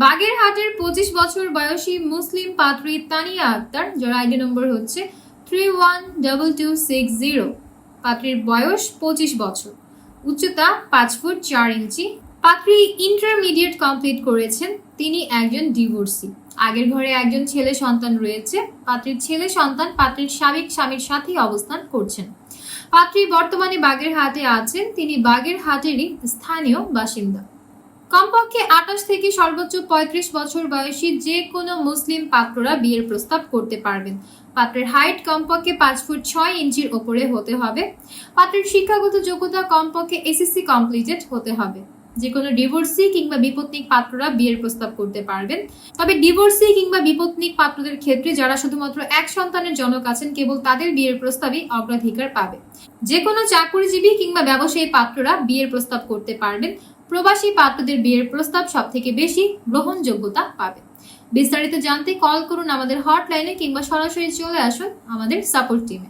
বাগেরহাটের 25 বছর বয়সী মুসলিম পাত্রী তানিয়া আক্তার, যার আইডি নম্বর হচ্ছে 312260। পাত্রীর বয়স 25 বছর, উচ্চতা 5 ফুট 4 ইঞ্চি। পাত্রী ইন্টারমিডিয়েট কমপ্লিট করেছেন। তিনি একজন ডিভোর্সি। আগের ঘরে একজন ছেলে সন্তান রয়েছে। পাত্রীর ছেলে সন্তান পাত্রীর সাবেক স্বামীর সাথেই অবস্থান করছেন। পাত্রী বর্তমানে বাগেরহাটে আছেন। তিনি বাগেরহাটেরই স্থানীয় বাসিন্দা। কমপক্ষে 28 থেকে সর্বোচ্চ 35 বছর বয়সী যে কোনো মুসলিম পাত্ররা বিয়ের প্রস্তাব করতে পারবেন। পাত্রের হাইট কমপক্ষে 5 ফুট 6 ইঞ্চির ওপরে হতে হবে। পাত্রের শিক্ষাগত যোগ্যতা কমপক্ষে এসএসসি কমপ্লিটেড হতে হবে। যে কোনো ডিভোর্সি কিংবা বিপত্নিক পাত্ররা বিয়ের প্রস্তাব করতে পারবেন। তবে ডিভোর্সি কিংবা বিপত্নিক পাত্রদের ক্ষেত্রে যারা শুধুমাত্র এক সন্তানের জনক আছেন, কেবল তাদের বিয়ের প্রস্তাবই অগ্রাধিকার পাবে। যে কোনো চাকরিজীবী কিংবা ব্যবসায়ী পাত্ররা বিয়ের প্রস্তাব করতে পারবেন। প্রবাসী পাত্রদের বিয়ের প্রস্তাব সব থেকে বেশি গ্রহণযোগ্যতা পাবে। বিস্তারিত জানতে কল করুন আমাদের হটলাইনে কিংবা সরাসরি চলে আসুন আমাদের সাপোর্ট টিমে।